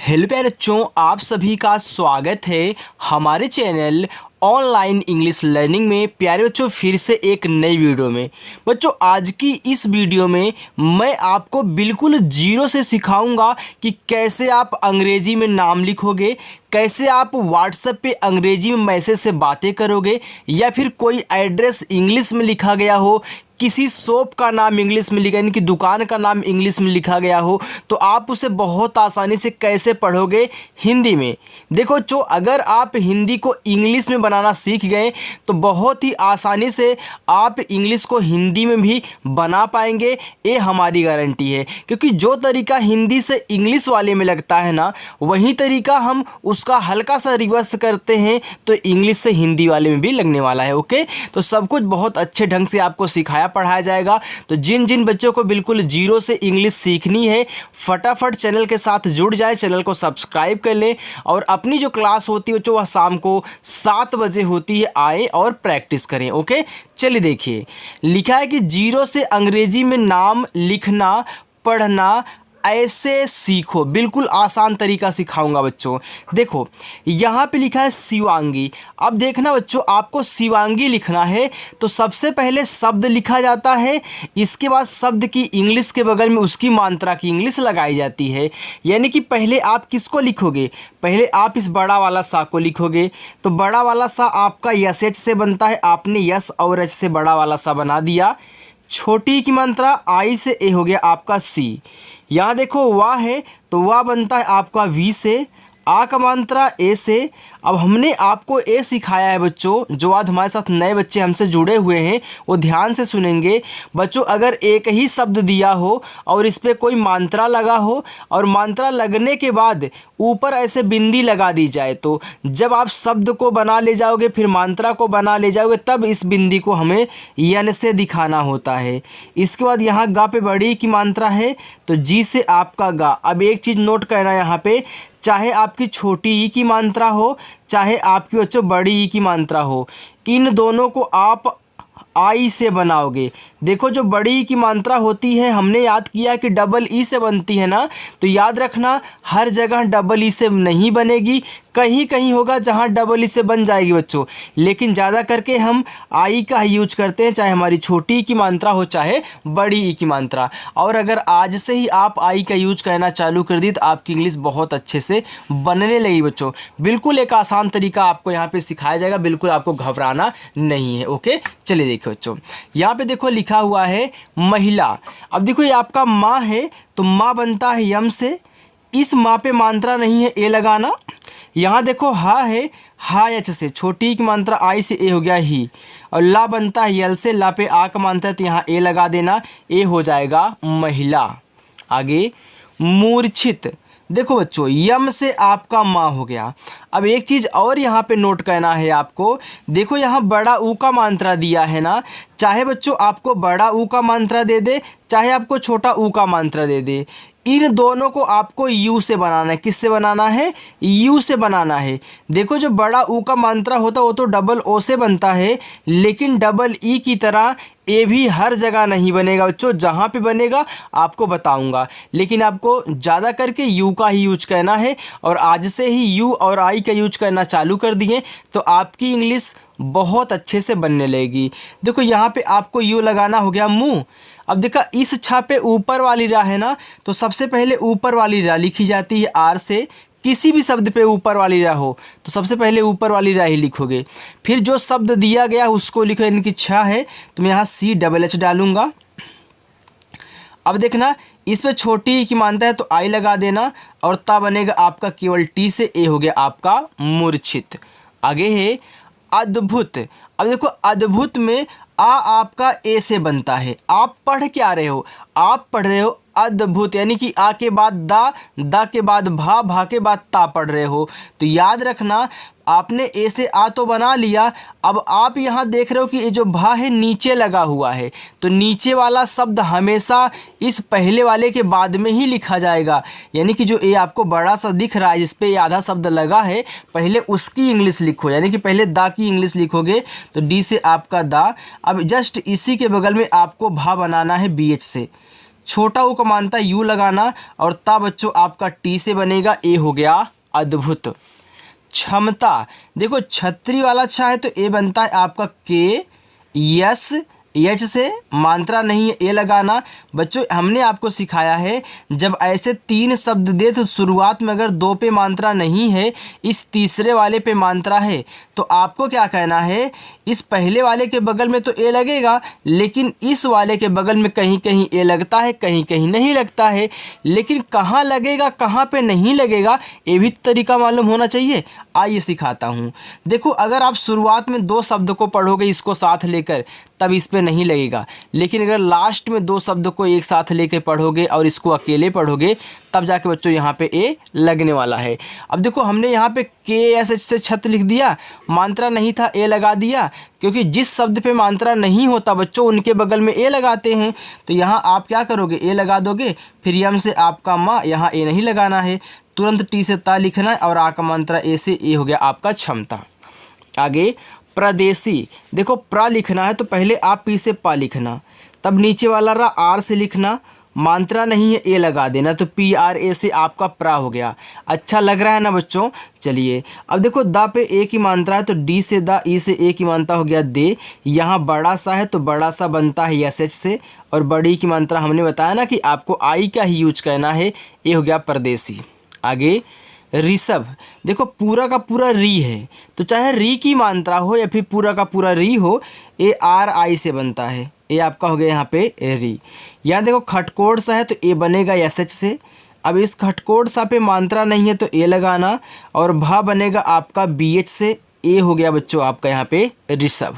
Hello प्यारे बच्चों, आप सभी का स्वागत है हमारे चैनल ऑनलाइन इंग्लिश लर्निंग में। प्यारे बच्चों, फिर से एक नई वीडियो में। बच्चों, आज की इस वीडियो में मैं आपको बिल्कुल जीरो से सिखाऊंगा कि कैसे आप अंग्रेजी में नाम लिखोगे, कैसे आप व्हाट्सएप पे अंग्रेजी में मैसेज से बातें करोगे, या फिर कोई एड्रेस इंग्लिश में लिखा गया हो, किसी शॉप का नाम इंग्लिश में लिखा यानी कि दुकान का नाम इंग्लिश में लिखा गया हो, तो आप उसे बहुत आसानी से कैसे पढ़ोगे हिंदी में। देखो जो अगर आप हिंदी को इंग्लिश में बनाना सीख गए तो बहुत ही आसानी से आप इंग्लिश को हिंदी में भी बना पाएंगे, ये हमारी गारंटी है। क्योंकि जो तरीका हिंदी से इंग्लिश वाले में लगता है ना, वही तरीका हम उसका हल्का सा रिवर्स करते हैं तो इंग्लिश से हिंदी वाले में भी लगने वाला है। ओके, तो सब कुछ बहुत अच्छे ढंग से आपको सिखाया पढ़ाया जाएगा। तो जिन जिन बच्चों को बिल्कुल जीरो से इंग्लिश सीखनी है, फटाफट चैनल के साथ जुड़ जाए, चैनल को सब्सक्राइब कर लें। और अपनी जो क्लास होती है बच्चों वह शाम को 7 बजे होती है, आए और प्रैक्टिस करें। ओके, चलिए देखिए, लिखा है कि जीरो से अंग्रेजी में नाम लिखना पढ़ना ऐसे सीखो। बिल्कुल आसान तरीका सिखाऊंगा बच्चों। देखो यहाँ पे लिखा है शिवांगी। अब देखना बच्चों, आपको शिवांगी लिखना है तो सबसे पहले शब्द लिखा जाता है, इसके बाद शब्द की इंग्लिश के बगल में उसकी मात्रा की इंग्लिश लगाई जाती है। यानी कि पहले आप किसको लिखोगे, पहले आप इस बड़ा वाला सा को लिखोगे। तो बड़ा वाला सा आपका यस एच से बनता है, आपने यस और एच से बड़ा वाला सा बना दिया। छोटी की मात्रा आई से ए हो गया आपका सी। यहाँ देखो वाह है तो वाह बनता है आपका वी से, आ का मात्रा ए से। अब हमने आपको ए सिखाया है बच्चों, जो आज हमारे साथ नए बच्चे हमसे जुड़े हुए हैं वो ध्यान से सुनेंगे। बच्चों, अगर एक ही शब्द दिया हो और इस पर कोई मात्रा लगा हो और मात्रा लगने के बाद ऊपर ऐसे बिंदी लगा दी जाए, तो जब आप शब्द को बना ले जाओगे फिर मात्रा को बना ले जाओगे, तब इस बिंदी को हमें यन से दिखाना होता है। इसके बाद यहाँ गा पे बड़ी की मात्रा है तो जी से आपका गा। अब एक चीज़ नोट करना यहाँ पे, चाहे आपकी छोटी ई की मात्रा हो चाहे आपकी बच्चों बड़ी ई की मात्रा हो, इन दोनों को आप आई से बनाओगे। देखो जो बड़ी ई की मात्रा होती है, हमने याद किया कि डबल ई से बनती है ना, तो याद रखना हर जगह डबल ई से नहीं बनेगी, कहीं कहीं होगा जहां डबल ई से बन जाएगी बच्चों, लेकिन ज़्यादा करके हम आई का यूज करते हैं, चाहे हमारी छोटी ई की मात्रा हो चाहे बड़ी ई की मात्रा। और अगर आज से ही आप आई का यूज करना चालू कर दी तो आपकी इंग्लिश बहुत अच्छे से बनने लगी बच्चों। बिल्कुल एक आसान तरीका आपको यहाँ पे सिखाया जाएगा, बिल्कुल आपको घबराना नहीं है। ओके, चलिए देखो बच्चों, यहाँ पे देखो लिखा हुआ है महिला। अब देखो ये आपका माँ है तो माँ बनता है यम से, इस माँ पे मात्रा नहीं है, ए लगाना। यहाँ देखो हा है, हा एच से, छोटी की मात्रा आई से ए हो गया ही। और ला बनता है यल से, ला पे आ का मात्रा है तो यहाँ ए लगा देना, ए हो जाएगा महिला। आगे मूर्छित। देखो बच्चों, यम से आपका माँ हो गया। अब एक चीज़ और यहाँ पे नोट करना है आपको, देखो यहाँ बड़ा ऊ का मात्रा दिया है ना, चाहे बच्चों आपको बड़ा ऊ का मात्रा दे दे चाहे आपको छोटा ऊ का मात्रा दे दे, इन दोनों को आपको यू से बनाना है। किससे बनाना है? यू से बनाना है। देखो जो बड़ा ऊ का मात्रा होता है वो तो डबल ओ से बनता है, लेकिन डबल ई की तरह ए भी हर जगह नहीं बनेगा बच्चों, जहाँ पे बनेगा आपको बताऊंगा, लेकिन आपको ज़्यादा करके यू का ही यूज करना है। और आज से ही यू और आई का यूज करना चालू कर दिए तो आपकी इंग्लिश बहुत अच्छे से बनने लगेगी। देखो यहाँ पे आपको यू लगाना हो गया मुँह। अब देखा इस छापे ऊपर वाली रा है ना, तो सबसे पहले ऊपर वाली रा लिखी जाती है आर से। किसी भी शब्द पे ऊपर वाली रा हो तो सबसे पहले ऊपर वाली रा ही लिखोगे, फिर जो शब्द दिया गया उसको लिखो। इनकी छा है तो मैं यहाँ सी डबल एच डालूंगा। अब देखना इस पे छोटी की मानता है तो आई लगा देना, और ता बनेगा आपका केवल टी से, ए हो गया आपका मूर्छित। आगे है अद्भुत। अब देखो अद्भुत में आ आपका ए से बनता है। आप पढ़ क्या रहे हो? आप पढ़ रहे हो अद्भुत, यानी कि आ के बाद दा के बाद भा, भा के बाद ता पढ़ रहे हो। तो याद रखना आपने ए से आ तो बना लिया, अब आप यहाँ देख रहे हो कि ये जो भा है नीचे लगा हुआ है, तो नीचे वाला शब्द हमेशा इस पहले वाले के बाद में ही लिखा जाएगा। यानी कि जो ए आपको बड़ा सा दिख रहा है जिस पे आधा शब्द लगा है, पहले उसकी इंग्लिश लिखो, यानी कि पहले दा की इंग्लिश लिखोगे तो डी से आपका दा। अब जस्ट इसी के बगल में आपको भा बनाना है बी एच से। छोटा ऊ का मानता यू लगाना और ता बच्चों आपका टी से बनेगा, ए हो गया अद्भुत। क्षमता, देखो छतरी वाला छा है तो ए बनता है आपका के, यस एच से मात्रा नहीं है, ए लगाना। बच्चों हमने आपको सिखाया है जब ऐसे तीन शब्द दे तो शुरुआत में अगर दो पे मात्रा नहीं है, इस तीसरे वाले पे मात्रा है, तो आपको क्या कहना है, इस पहले वाले के बगल में तो ए लगेगा, लेकिन इस वाले के बगल में कहीं कहीं ए लगता है, कहीं कहीं नहीं लगता है। लेकिन कहाँ लगेगा कहाँ पे नहीं लगेगा ये भी तरीका मालूम होना चाहिए। आइए सिखाता हूँ। देखो अगर आप शुरुआत में दो शब्द को पढ़ोगे इसको साथ लेकर तब इस पे नहीं लगेगा, लेकिन अगर लास्ट में दो शब्द को एक साथ लेकर पढ़ोगे और इसको अकेले पढ़ोगे तब जाके बच्चों यहाँ पे ए लगने वाला है। अब देखो हमने यहाँ पे के एस एच से छत लिख दिया, मात्रा नहीं था ए लगा दिया, क्योंकि जिस शब्द पे मात्रा नहीं होता बच्चों उनके बगल में ए लगाते हैं। तो यहाँ आप क्या करोगे, ए लगा दोगे, फिर यम से आपका माँ, यहाँ ए नहीं लगाना है, तुरंत टी से ता लिखना है और आ का मात्रा ए से, ए हो गया आपका क्षमता। आगे प्रदेशी, देखो प्रा लिखना है तो पहले आप पी से पा लिखना, तब नीचे वाला रा आर से लिखना, मात्रा नहीं है ए लगा देना, तो पी आर ए से आपका प्रा हो गया। अच्छा लग रहा है ना बच्चों। चलिए अब देखो दा पे ए की मात्रा है तो डी से दा, ई से ए की मात्रा हो गया दे। यहाँ बड़ा सा है तो बड़ा सा बनता है एस एच से, और बड़ी की मात्रा हमने बताया ना कि आपको आई का ही यूज करना है, ये हो गया परदेसी। आगे ऋषभ, देखो पूरा का पूरा री है तो चाहे री की मात्रा हो या फिर पूरा का पूरा री हो, ए आर आई से बनता है, ए आपका हो गया यहाँ पे री। यहाँ देखो खटकोड़ सा है तो ए बनेगा एस एच से। अब इस खटकोड़ सा पे मात्रा नहीं है तो ए लगाना, और भा बनेगा आपका बी एच से, ए हो गया बच्चों आपका यहाँ पे ऋषभ।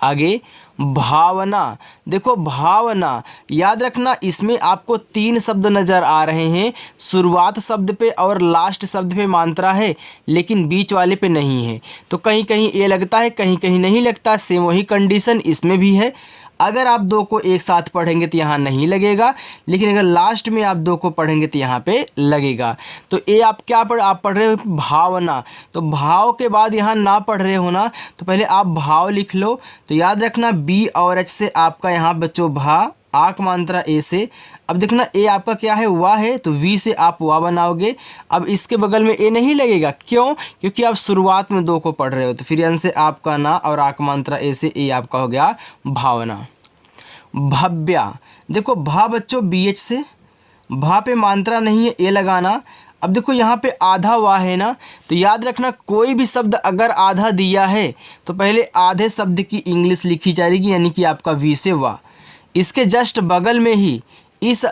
आगे भावना, देखो भावना याद रखना इसमें आपको तीन शब्द नज़र आ रहे हैं, शुरुआत शब्द पे और लास्ट शब्द पे मात्रा है लेकिन बीच वाले पे नहीं है, तो कहीं कहीं ए लगता है कहीं कहीं नहीं लगता। सेम वही कंडीशन इसमें भी है। अगर आप दो को एक साथ पढ़ेंगे तो यहाँ नहीं लगेगा, लेकिन अगर लास्ट में आप दो को पढ़ेंगे तो यहाँ पे लगेगा। तो ये आप क्या आप पढ़ रहे हो, भावना, तो भाव के बाद यहाँ ना पढ़ रहे हो ना तो पहले आप भाव लिख लो। तो याद रखना बी और एच से आपका यहाँ बच्चों भा, आक मात्रा ए से। अब देखना ए आपका क्या है, वाह है, तो वी से आप वाह बनाओगे। अब इसके बगल में ए नहीं लगेगा, क्यों, क्योंकि आप शुरुआत में दो को पढ़ रहे हो। तो फिर से आपका ना और आक मात्रा ए से, ए आपका हो गया भावना। भव्या, देखो भा बच्चों बी एच से, भा पे मात्रा नहीं है, ए लगाना। अब देखो यहाँ पे आधा वाह है ना, तो याद रखना कोई भी शब्द अगर आधा दिया है तो पहले आधे शब्द की इंग्लिश लिखी जाएगी, यानी कि आपका वी से वाह। इसके जस्ट बगल में ही इस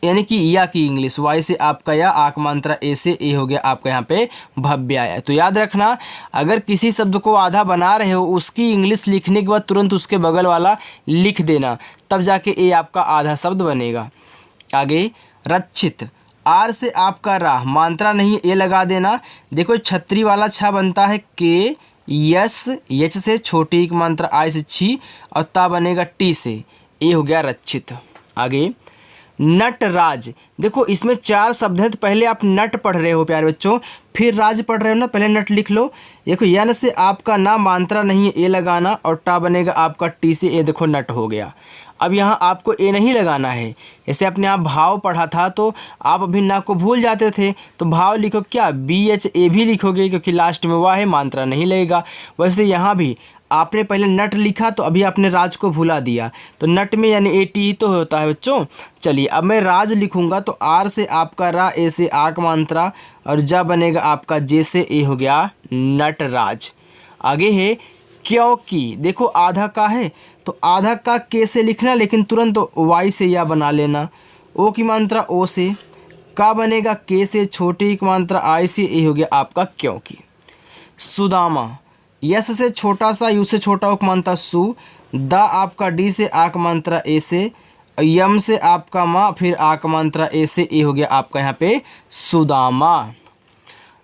यानी कि या की इंग्लिश, वाई से आपका या, आक मात्रा ए से, ए हो गया आपका यहाँ पे भव्या है। तो याद रखना अगर किसी शब्द को आधा बना रहे हो उसकी इंग्लिश लिखने के बाद तुरंत उसके बगल वाला लिख देना, तब जाके ए आपका आधा शब्द बनेगा। आगे रक्षित, आर से आपका रा, मात्रा नहीं ए लगा देना। देखो छतरी वाला छा बनता है के, यस एच से, छोटी एक मात्रा आई से छी, और ता बनेगा टी से, ए हो गया रक्षित। आगे नटराज, देखो इसमें चार शब्द हैं तो पहले आप नट पढ़ रहे हो प्यारे बच्चों, फिर राज पढ़ रहे हो ना, पहले नट लिख लो। देखो यन से आपका ना मात्रा नहीं है, ए लगाना, और टा बनेगा आपका टी से, ए देखो नट हो गया। अब यहाँ आपको ए नहीं लगाना है, जैसे अपने आप भाव पढ़ा था तो आप अभी ना को भूल जाते थे, तो भाव लिखो क्या, बी एच ए भी लिखोगे क्योंकि लास्ट में वाह है, मात्रा नहीं लगेगा। वैसे यहाँ भी आपने पहले नट लिखा तो अभी आपने राज को भुला दिया, तो नट में यानी ए टी तो होता है बच्चों। चलिए अब मैं राज लिखूंगा तो आर से आपका रा, ए से आक मात्रा, और जा बनेगा आपका जे से, ए हो गया नटराज। आगे है क्योंकि, देखो आधा का है तो आधा का के से लिखना, लेकिन तुरंत वाई से या बना लेना। ओ की मात्रा ओ से, का बनेगा के से, छोटी की मात्रा आई से, ए हो गया आपका क्योंकि। सुदामा, यस से छोटा सा, यू से छोटा उक मात्रा सु, दा आपका डी से आक मात्रा ए से, यम से आपका माँ, फिर आक मात्रा ए से, ए हो गया आपका यहाँ पे सुदामा।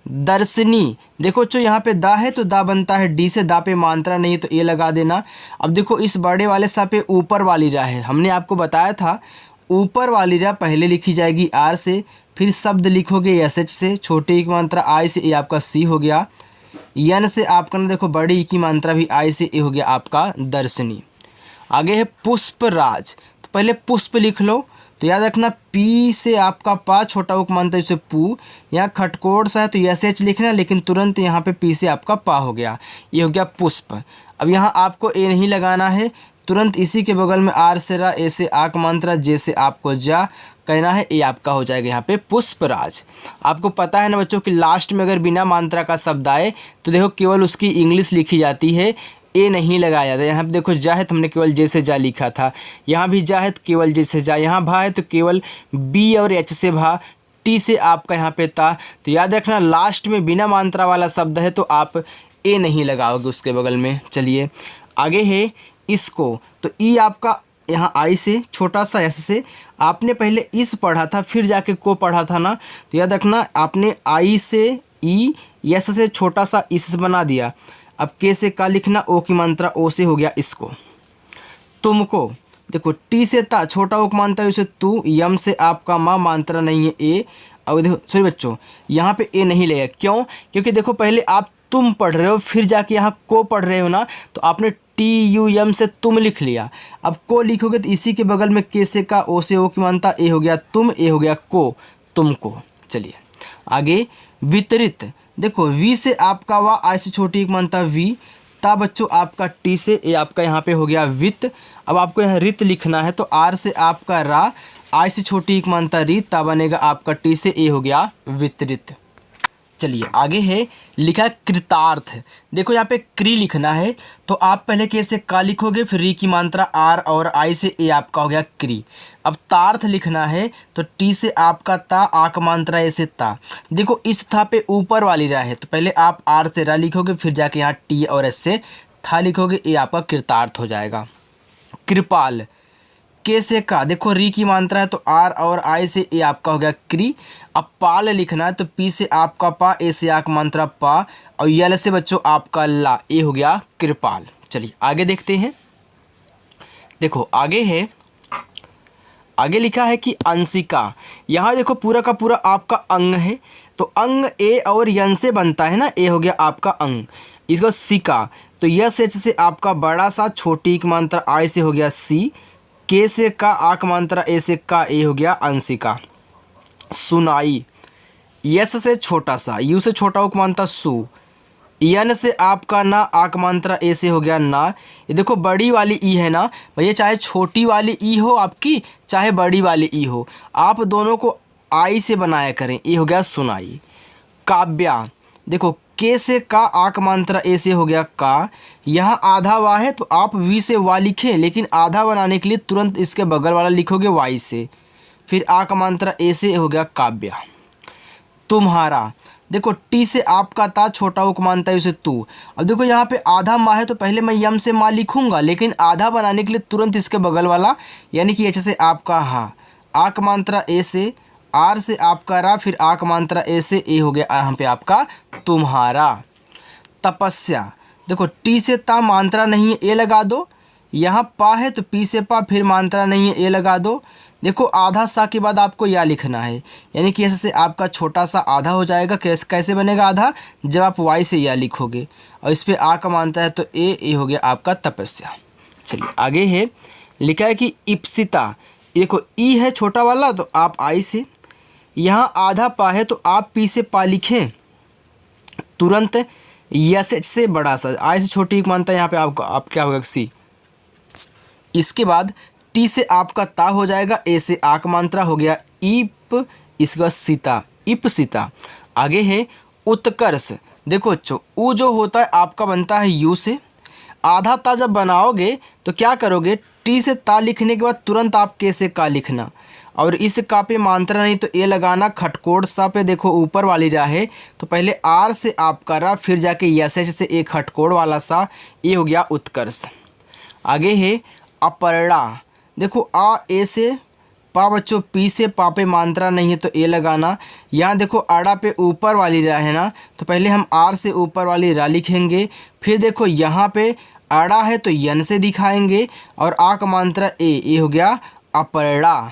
दर्शनी, देखो जो यहाँ पे दा है तो दा बनता है डी से, दा पे मात्रा नहीं तो ए लगा देना। अब देखो इस बड़े वाले सा पे ऊपर वाली रा है, हमने आपको बताया था ऊपर वाली रा पहले लिखी जाएगी आर से, फिर शब्द लिखोगे एस एच से, छोटी की मात्रा आई से, ए आपका सी हो गया। यन से आपका ना देखो बड़ी ई की मात्रा भी आई से, ए हो गया आपका दर्शनी। आगे है पुष्पराज, तो पहले पुष्प लिख लो, तो याद रखना पी से आपका पा छोटा उक मानता है जैसे पू, यहाँ खटकोड़ सा है तो एस एच लिखना, लेकिन तुरंत यहाँ पे पी से आपका पा हो गया, ये हो गया पुष्प। अब यहाँ आपको ए नहीं लगाना है, तुरंत इसी के बगल में आर से रा, ए से आक मात्रा, जे से आपको जा कहना है, ए आपका हो जाएगा यहाँ पे पुष्पराज। आपको पता है ना बच्चों कि लास्ट में अगर बिना मात्रा का शब्द आए तो देखो केवल उसकी इंग्लिश लिखी जाती है, ए नहीं लगाया जाता। यहाँ पे देखो जा है तो हमने केवल जे से जा लिखा था, यहाँ भी जा है तो केवल जे से जा, यहाँ भा है तो केवल बी और एच से भा, टी से आपका यहाँ पे ता। तो याद रखना लास्ट में बिना मात्रा वाला शब्द है तो आप ए नहीं लगाओगे उसके बगल में। चलिए आगे है इसको, तो ई आपका यहाँ आई से छोटा सा एस से, आपने पहले इस पढ़ा था फिर जाके को पढ़ा था ना, तो याद रखना आपने आई से ई, एस से छोटा सा इस बना दिया। अब के से का लिखना, ओ की मात्रा ओ से हो गया इसको। तुमको देखो टी से ता छोटा ओ की मात्रा उसे तू, यम से आपका माँ मात्रा नहीं है ए। अब देखो सॉरी बच्चों यहाँ पे ए नहीं लेगा, क्यों? क्योंकि देखो पहले आप तुम पढ़ रहे हो फिर जाके यहाँ को पढ़ रहे हो ना, तो आपने टी यू एम से तुम लिख लिया। अब को लिखोगे तो इसी के बगल में के से का, ओ से ओ की मानता, ए हो गया तुम, ए हो गया को, तुमको। चलिए आगे वितरित, देखो वी से आपका वा, आई से छोटी एक मानता वी, ता बच्चों आपका टी से, ए आपका यहाँ पे हो गया वित्त। अब आपको यहाँ रित लिखना है तो आर से आपका रा, आई से छोटी एक मानता री, ता बनेगा आपका टी से, ए हो गया वितरित। चलिए आगे है लिखा कृतार्थ, देखो यहाँ पे क्री लिखना है तो आप पहले के से का लिखोगे, फिर री की मात्रा आर और आई से ए आपका हो गया क्री। अब तार्थ लिखना है तो टी से आपका ता, आक मात्रा ए से ता। देखो इस था पे ऊपर वाली रा है तो पहले आप आर से रा लिखोगे, फिर जाके यहाँ टी और एस से था लिखोगे, ए आपका कृतार्थ हो जाएगा। कृपाल, के से का, देखो री की मात्रा है तो आर और आई से ए आपका हो गया क्री। अब पाल लिखना है तो पी से आपका पा, ए से आक मात्रा पा, और यल से बच्चों आपका ला, ए हो गया कृपाल। चलिए आगे देखते हैं। देखो आगे है, आगे लिखा है कि अंशिका, यहाँ देखो पूरा का पूरा आपका अंग है तो अंग ए और यन से बनता है ना, ए हो गया आपका अंग। इसको सिका, तो यस एच से आपका बड़ा सा, छोटी की मात्रा आई से हो गया सी, के से का, आक मात्रा ए से का, ए हो गया अंशिका। सुनाई, यस से छोटा सा, यू से छोटा उक मानता सु, यन से आपका ना, आक मात्रा ए से हो गया ना। ये देखो बड़ी वाली ई है ना भैया, चाहे छोटी वाली ई हो आपकी चाहे बड़ी वाली ई हो, आप दोनों को आई से बनाया करें, ये हो गया सुनाई। काव्या, देखो के से का, आक मात्रा ए से हो गया का, यहाँ आधा वा है तो आप वी से वा लिखें, लेकिन आधा बनाने के लिए तुरंत इसके बगल वाला लिखोगे वाई से, फिर आक मात्रा ए से हो गया काव्या। तुम्हारा, देखो टी से आपका ता, छोटा उक मानता है उसे तू। अब देखो यहाँ पे आधा माँ है तो पहले मैं यम से माँ लिखूंगा, लेकिन आधा बनाने के लिए तुरंत इसके बगल वाला यानी कि एच से आपका हा, आक मात्रा ए से, आर से आपका रा, फिर आक मात्रा ए से, ए हो गया यहाँ पे आपका तुम्हारा। तपस्या, देखो टी से ता मात्रा नहीं है, ए लगा दो, यहाँ पा है तो पी से पा, फिर मात्रा नहीं है, ए लगा दो। देखो आधा सा के बाद आपको या लिखना है, यानी कि ऐसे से आपका छोटा सा आधा हो जाएगा। कैसे बनेगा आधा? जब आप वाई से या लिखोगे और इस पर आ का मानता है तो ए हो गया आपका तपस्या। चलिए आगे है, लिखा है कि इप्सिता, देखो ई है छोटा वाला तो आप आई से, यहाँ आधा पा है तो आप पी से पा लिखें, तुरंत यस एच से बड़ा सा, आई से छोटी मानता है यहाँ पे आपको आप क्या होगा सी। इसके बाद टी से आपका ता हो जाएगा, ए से आक मात्रा हो गया इप, इसके बाद सीता, इप सीता। आगे है उत्कर्ष, देखो बच्चों ऊ जो होता है आपका बनता है यू से, आधा ता जब बनाओगे तो क्या करोगे, टी से ता लिखने के बाद तुरंत आप के से का लिखना, और इस का पे मात्रा नहीं तो ए लगाना। खटकोड़ सा पे देखो ऊपर वाली रा है तो पहले आर से आपका रा, फिर जाके यस एच से एक खटकोड़ वाला सा, ये हो गया उत्कर्ष। आगे है अपर्णा, देखो आ ए से पा, बच्चों पी से पा पे मात्रा नहीं है तो ए लगाना। यहाँ देखो आड़ा पे ऊपर वाली रा है ना, तो पहले हम आर से ऊपर वाली रा लिखेंगे, फिर देखो यहाँ पे आड़ा है तो यन से दिखाएंगे, और आ का मात्रा ए हो गया अपर्णा।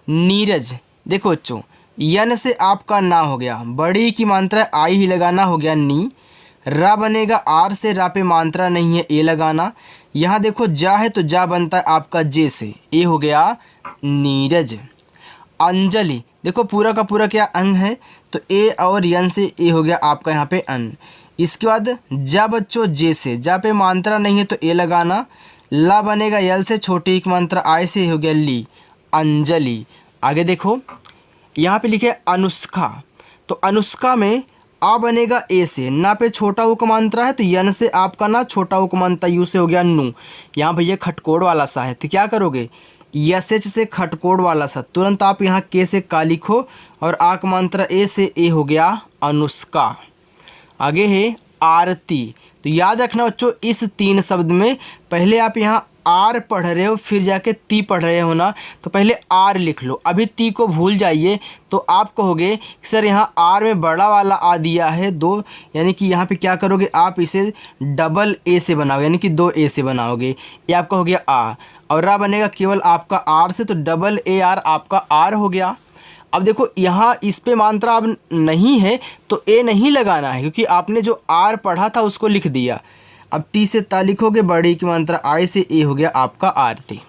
नीरज, देखो बच्चों यन से आपका ना हो गया, बड़ी की मात्रा आई ही लगाना, हो गया नी। रा बनेगा आर से, रा पे मात्रा नहीं है, ए लगाना। यहाँ देखो जा है तो जा बनता है आपका जे से, ए हो गया नीरज। अंजलि, देखो पूरा का पूरा क्या अंग है, तो ए और यन से ए हो गया आपका यहाँ पे अन। इसके बाद जा बच्चों जे से, जा पे मात्रा नहीं है तो ए लगाना। ला बनेगा यल से, छोटी एक मात्रा आय से हो गया ली, अंजलि। आगे देखो यहाँ पे लिखे अनुष्का, तो अनुष्का में आ बनेगा ए से, ना पे छोटा उपमांत्रा है तो यन से आपका ना छोटा उपमांत्रा यू से हो गया नू। यहाँ भैया खटकोड़ वाला सा है तो क्या करोगे, यस एच से खटकोड़ वाला सा, तुरंत आप यहाँ के से का लिखो और आक मात्रा ए से ए हो गया अनुष्का। आगे है आरती, तो याद रखना बच्चों इस 3 शब्द में पहले आप यहाँ आर पढ़ रहे हो फिर जाके ती पढ़ रहे हो ना, तो पहले आर लिख लो, अभी ती को भूल जाइए तो आप कहोगे सर यहाँ आर में बड़ा वाला आ दिया है 2, यानी कि यहाँ पे क्या करोगे आप इसे डबल ए से बनाओगे, यानी कि 2 ए से बनाओगे, ये आपका हो गया आ, और रा बनेगा केवल आपका आर से, तो डबल ए आर आपका आर हो गया। अब देखो यहाँ इस पे मात्रा अब नहीं है तो ए नहीं लगाना है, क्योंकि आपने जो आर पढ़ा था उसको लिख दिया। अब टी से ता लिखोगे, बड़ी की मात्रा आई से ए हो गया आपका आरती।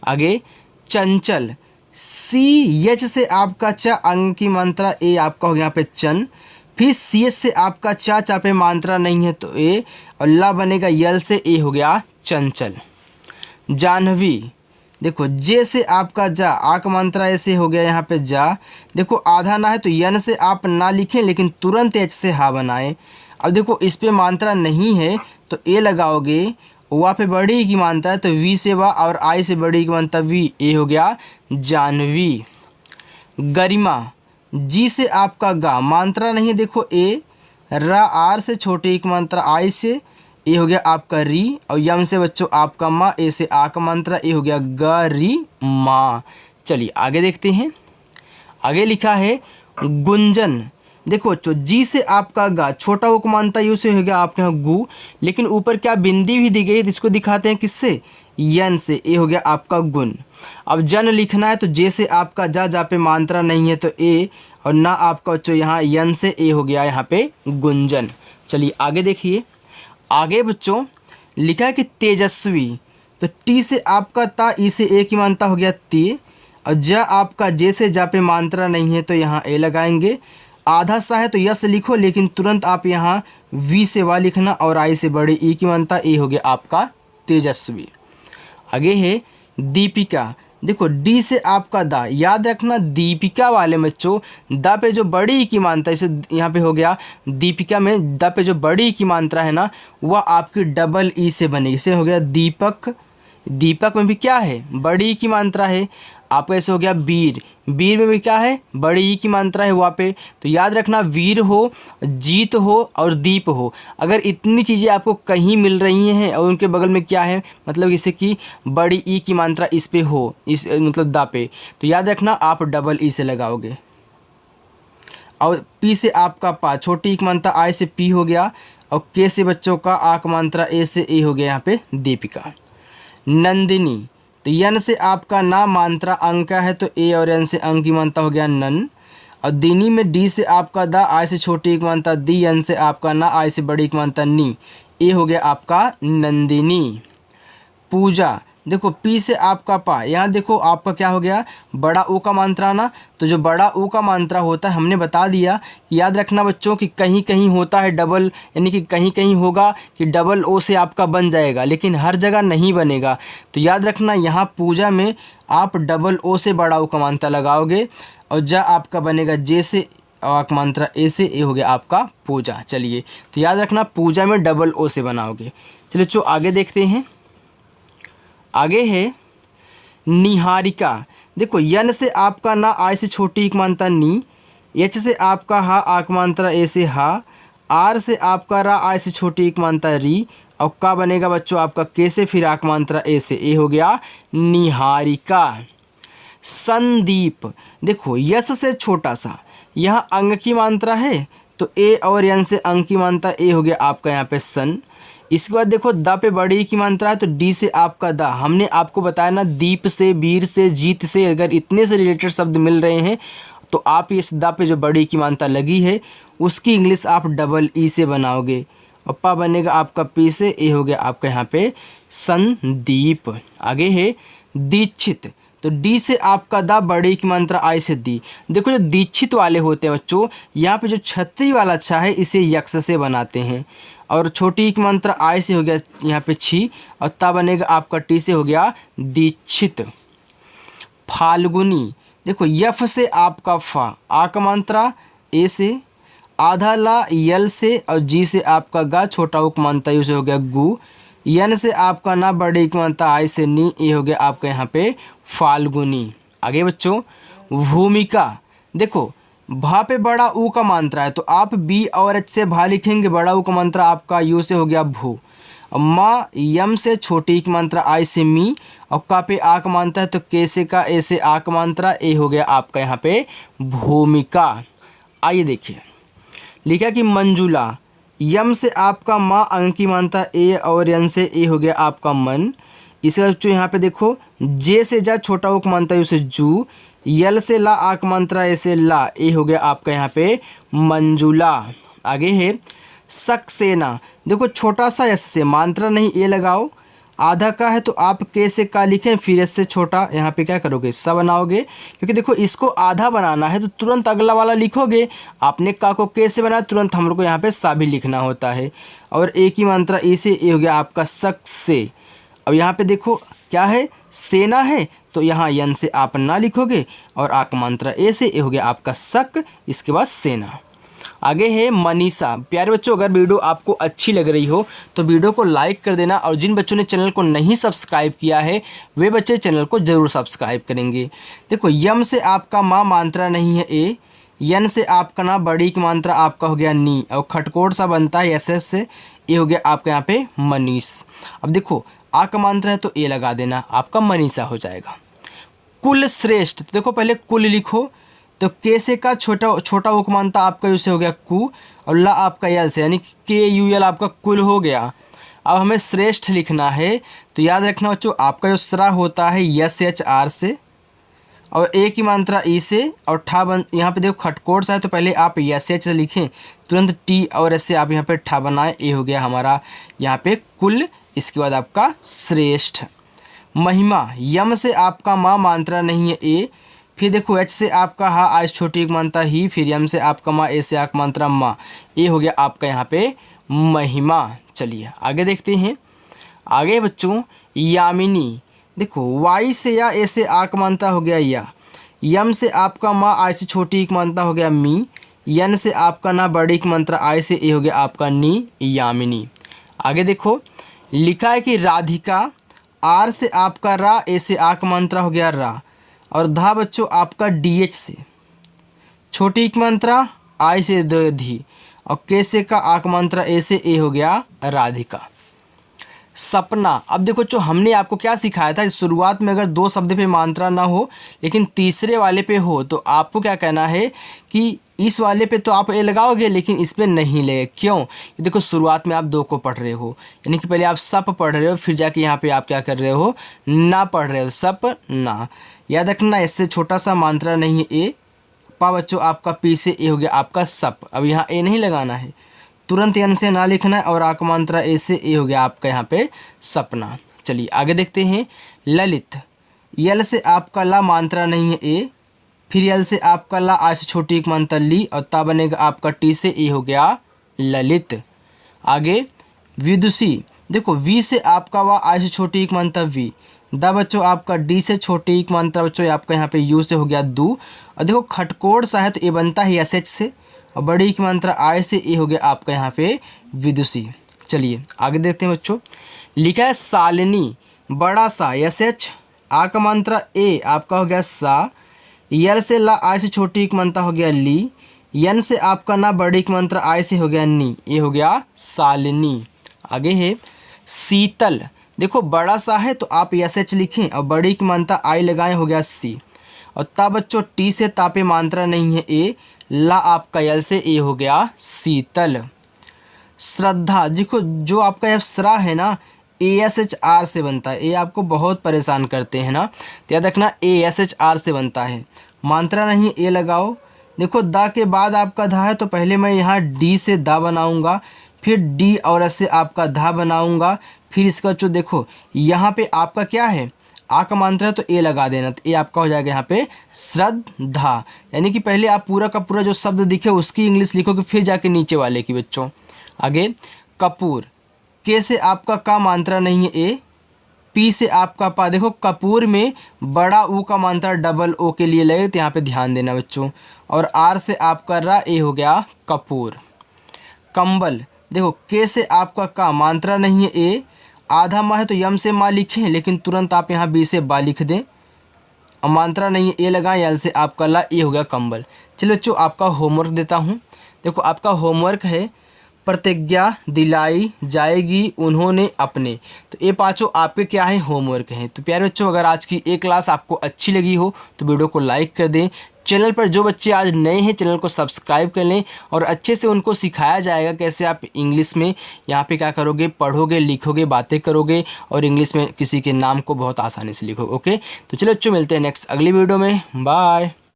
आगे चंचल, सी एच से आपका च, अंग की मात्रा ए आपका हो गया यहाँ पे चन। फिर सी एच से आपका चा पे मात्रा नहीं है तो ए, और ला बनेगा यल से ए हो गया चंचल। जाह्नवी, देखो जे से आपका जा, आक मात्रा ऐसे हो गया यहाँ पे जा, देखो आधा ना है तो यन से आप ना लिखें लेकिन तुरंत एच से हा बनाएं। अब देखो इस पे मात्रा नहीं है तो ए लगाओगे, वा पे बड़ी की मात्रा है तो वी से वा, और आई से बड़ी की मात्रा वी, ए हो गया जाह्नवी। गरिमा, जी से आपका गा, मात्रा नहीं है देखो ए, रा आर से छोटी एक मात्रा आई से, ए हो गया आपका री, और यम से बच्चों आपका माँ, ए से आ का मात्रा ए हो गया गरी माँ। चलिए आगे देखते हैं। आगे लिखा है गुंजन, देखो बच्चों जी से आपका गा, छोटा उपमानता यू से हो गया आपके यहाँ गु, लेकिन ऊपर क्या बिंदी भी दी गई है, इसको दिखाते हैं किससे, यन से, ए हो गया आपका गुण। अब जन लिखना है तो जे से आपका जा पे मात्रा नहीं है तो ए, और ना आपका बच्चों यहाँ यन से ए हो गया यहाँ पे गुंजन। चलिए आगे देखिए। आगे बच्चों लिखा है कि तेजस्वी, तो टी से आपका ता, ई से ए की मात्रा हो गया ती, और जा आपका जे से जा पे मात्रा नहीं है तो यहाँ ए लगाएंगे। आधा सा है तो यस लिखो, लेकिन तुरंत आप यहाँ वी से वा लिखना, और आई से बड़े ई की मात्रा ए हो गया आपका तेजस्वी। आगे है दीपिका, देखो डी से आपका दा, याद रखना दीपिका वाले बच्चों दा पे जो बड़ी की मात्रा, इसे यहाँ पे हो गया दीपिका में दा पे जो बड़ी की मात्रा है ना, वह आपकी डबल ई से बनेगी, इसे हो गया दीपक। दीपक में भी क्या है, बड़ी की मात्रा है, आपका ऐसे हो गया वीर, वीर में भी क्या है, बड़ी ई की मात्रा है वहाँ पे, तो याद रखना वीर हो, जीत हो और दीप हो। अगर इतनी चीज़ें आपको कहीं मिल रही हैं और उनके बगल में क्या है, मतलब जैसे कि बड़ी ई की मात्रा इस पे हो, इस मतलब दा पे, तो याद रखना आप डबल ई से लगाओगे। और पी से आपका पा, छोटी की मात्रा आई से पी हो गया, और के से बच्चों का आक मात्रा ए से ए हो गया यहाँ पे दीपिका। नंदिनी, तो यन से आपका ना मात्रा अंक का है तो ए, और एन से अंक की मात्रा हो गया नन। और दिनी में डी से आपका दा, आई से छोटी एक मात्रा दी, एन से आपका ना, आई से बड़ी एक मात्रा नी, ए हो गया आपका नंदिनी। पूजा, देखो पी से आपका पा, यहाँ देखो आपका क्या हो गया, बड़ा ओ का मात्रा ना, तो जो बड़ा ओ का मात्रा होता है हमने बता दिया, याद रखना बच्चों कि कहीं कहीं होता है डबल, यानी कि कहीं कहीं होगा कि डबल ओ से आपका बन जाएगा, लेकिन हर जगह नहीं बनेगा। तो याद रखना यहाँ पूजा में आप डबल ओ से बड़ा ओ का मात्रा लगाओगे, और जा आपका बनेगा जे से आक मात्रा ए से, ए हो गया आपका पूजा। चलिए तो याद रखना पूजा में डबल ओ से बनाओगे। चलिए जो आगे देखते हैं। आगे है निहारिका, देखो यन से आपका ना, आई से छोटी एक मात्रा नी, एच से आपका हा, आक मात्रा ए से हा, आर से आपका रा, आई से छोटी एक मात्रा री, और का बनेगा बच्चों आपका के से फिर आक मात्रा ए से, ए हो गया निहारिका। संदीप, देखो यस से छोटा सा, यहाँ अंग की मात्रा है तो ए, और यन से अंग की मात्रा ए हो गया आपका यहाँ पे सन। इसके बाद देखो दा पे बड़ी की मात्रा है तो डी से आपका दा, हमने आपको बताया ना दीप से, वीर से, जीत से, अगर इतने से रिलेटेड शब्द मिल रहे हैं तो आप इस दा पे जो बड़ी की मात्रा लगी है उसकी इंग्लिश आप डबल ई से बनाओगे, और पा बनेगा आपका पी से, ए हो गया आपका यहाँ पे संदीप। आगे है दीक्षित, तो डी से आपका दा, बड़ी की मात्रा आई से दी। देखो जो दीक्षित वाले होते हैं बच्चों, यहाँ पे जो छतरी वाला छा है इसे यक्ष से बनाते हैं, और छोटी की मात्रा आई से हो गया यहाँ पे छी, और ता बनेगा आपका टी से हो गया दीक्षित। फाल्गुनी, देखो यफ से आपका फा, आ का मात्रा ए से, आधा ला यल से, और जी से आपका गा, छोटा उक मात्रा यू से हो गया गु, यन से आपका ना, बड़ी की मात्रा आई से नी, ये हो गया आपका यहाँ पे फाल्गुनी। आगे बच्चों भूमिका, देखो भा पे बड़ा ऊ का मात्रा है तो आप बी और एच से भा लिखेंगे, बड़ा ऊ का मात्रा आपका यू से हो गया भू, और माँ यम से छोटी की मात्रा आई से मी, और का पे आ का मात्रा है तो के से का, ए से आ का मात्रा, ए हो गया आपका यहाँ पे भूमिका। आइए देखिए लिखा कि मंजुला, यम से आपका माँ, अंक की मात्रा ए, और यन से ए हो गया आपका मन। इसका बच्चों यहाँ पे देखो जे से जा, छोटा उक मात्रा है उसे जू, यल से ला, आक मात्रा ऐसे ला, ए हो गया आपका यहाँ पे मंजुला। आगे है सक्सेना, देखो छोटा सा एस से, मात्रा नहीं ए लगाओ, आधा का है तो आप के से का लिखें, फिर एस से छोटा, यहाँ पे क्या करोगे सा बनाओगे, क्योंकि देखो इसको आधा बनाना है तो तुरंत अगला वाला लिखोगे, आपने का को के से बनाया तुरंत हम लोग को यहाँ पे सा भी लिखना होता है, और ए की मात्रा ए से, ए हो गया आपका सक से। अब यहाँ पे देखो क्या है सेना है तो यहाँ यन से आप ना लिखोगे, और आक मात्रा ए से, ए हो गया आपका सक, इसके बाद सेना। आगे है मनीषा। प्यारे बच्चों अगर वीडियो आपको अच्छी लग रही हो तो वीडियो को लाइक कर देना, और जिन बच्चों ने चैनल को नहीं सब्सक्राइब किया है वे बच्चे चैनल को ज़रूर सब्सक्राइब करेंगे। देखो यम से आपका माँ मात्रा नहीं है ए, यन से आपका ना, बड़ी की मात्रा आपका हो गया नी, और खटकोट सा बनता है एस एस से, ए हो गया आपका यहाँ पे मनीष। अब देखो आ का मात्रा है तो ए लगा देना, आपका मनीषा हो जाएगा। कुल श्रेष्ठ, तो देखो पहले कुल लिखो, तो के से का छोटा उक मानता आपका उसे हो गया कु, और ला आपका यल से, यानी के यू यल आपका कुल हो गया। अब हमें श्रेष्ठ लिखना है तो याद रखना बच्चों आपका जो स्रा होता है यस एच आर से, और ए की मात्रा ई से, और ठा बन, यहाँ पे देखो खटकोट सा है तो पहले आप यस एच से लिखें, तुरंत टी और एस से आप यहाँ पे ठा बनाएं, ए हो गया हमारा यहाँ पे कुल। इसके बाद आपका श्रेष्ठ। महिमा, यम से आपका माँ मात्रा नहीं है ए, फिर देखो एच से आपका हा, आज छोटी एक मात्रा ही, फिर यम से आपका माँ, ए से आक मात्रा माँ, ए हो गया आपका यहाँ पे महिमा। चलिए आगे देखते हैं। आगे बच्चों यामिनी, देखो वाई से या, ए से आक मात्रा हो गया या, यम से आपका माँ, आई से छोटी एक मात्रा हो गया मी, यन से आपका ना, बड़ी एक मात्रा आई से, ए हो गया आपका नी, यामिनी। आगे देखो लिखा है कि राधिका, आर से आपका रा, ए से आक मात्रा हो गया रा, और धा बच्चों आपका डी एच से, छोटी एक मात्रा आई से धी, और के से का आक मात्रा ए से, ए हो गया राधिका। सपना, अब देखो जो हमने आपको क्या सिखाया था, शुरुआत में अगर दो शब्द पे मात्रा ना हो लेकिन तीसरे वाले पे हो तो आपको क्या कहना है कि इस वाले पे तो आप ए लगाओगे लेकिन इस पे नहीं लगे। क्यों? देखो शुरुआत में आप दो को पढ़ रहे हो, यानी कि पहले आप सप पढ़ रहे हो, फिर जाके यहाँ पे आप क्या कर रहे हो, ना पढ़ रहे हो, सप ना। याद रखना इससे छोटा सा मात्रा नहीं है ए। पा बच्चों आपका पी से ए हो गया आपका सप, अब यहाँ ए नहीं लगाना है, तुरंत एन से ना लिखना है, और आक मात्रा ए से, ए हो गया आपका यहाँ पे सपना। चलिए आगे देखते हैं। ललित, यल से आपका ला मात्रा नहीं है ए, फिर यल से आपका ला, आज से छोटी एक मात्रा ली, और ता बनेगा आपका टी से, ए हो गया ललित। आगे विदुषी, देखो वी से आपका वा, आज से छोटी एक मात्रा वी, दा बच्चों आपका डी से छोटी एक मात्रा बच्चों आपका यहाँ पे यू से हो गया दू, और देखो खटकोड़ सा है तो ए बनता है एस एच से, और बड़ी की मात्रा आय से, ए हो गया आपका यहाँ पे विदुषी। चलिए आगे देखते हैं बच्चों। लिखा है शालिनी, बड़ा सा एस एच, आ का मात्रा ए आपका हो गया सा, यल से ला, आय से छोटी एक मात्रा हो गया ली, यन से आपका ना, बड़ी की मात्रा आय से हो गया नी, ये हो गया शालिनी। आगे है शीतल, देखो बड़ा सा है तो आप एस एच लिखें, और बड़ी की मात्रा आई लगाएं, हो गया सी, और ता बच्चों टी से तापे मात्रा नहीं है ए, ला आपका यल से, ए हो गया शीतल। श्रद्धा, देखो जो आपका यह श्रा है ना, ए एस एच आर से बनता है, ये आपको बहुत परेशान करते हैं ना, तो याद रखना ए एस एच आर से बनता है, मात्रा नहीं ए लगाओ। देखो दा के बाद आपका धा है तो पहले मैं यहाँ डी से दा बनाऊंगा, फिर डी और एस से आपका धा बनाऊंगा, फिर इसका जो देखो यहाँ पे आपका क्या है, आ का मात्रा है तो ए लगा देना, तो ए आपका हो जाएगा यहाँ पे श्रद्धा। यानी कि पहले आप पूरा का पूरा जो शब्द दिखे उसकी इंग्लिश लिखोगे, फिर जाके नीचे वाले की बच्चों। आगे कपूर, के से आपका का मात्रा नहीं है ए, पी से आपका पा। देखो कपूर में बड़ा ऊ का मात्रा डबल ओ के लिए लगे, तो यहाँ पे ध्यान देना बच्चों। और आर से आपका रा, ए हो गया कपूर। कंबल, देखो के से आपका का मात्रा नहीं है ए, आधा माँ है तो यम से माँ लिखें, लेकिन तुरंत आप यहाँ बी से बा लिख दें। अब मात्रा नहीं है ए लगाएं, यल से आपका ला, ए हो गया कंबल। चलो बच्चों आपका होमवर्क देता हूँ। देखो आपका होमवर्क है प्रतिज्ञा दिलाई जाएगी उन्होंने अपने। तो ये पांचों आपके क्या है, होमवर्क हैं। तो प्यारे बच्चों अगर आज की ये क्लास आपको अच्छी लगी हो तो वीडियो को लाइक कर दें। चैनल पर जो बच्चे आज नए हैं चैनल को सब्सक्राइब कर लें, और अच्छे से उनको सिखाया जाएगा कैसे आप इंग्लिश में यहाँ पे क्या करोगे, पढ़ोगे, लिखोगे, बातें करोगे, और इंग्लिश में किसी के नाम को बहुत आसानी से लिखोगे। ओके, तो चलो बच्चों मिलते हैं नेक्स्ट अगली वीडियो में। बाय।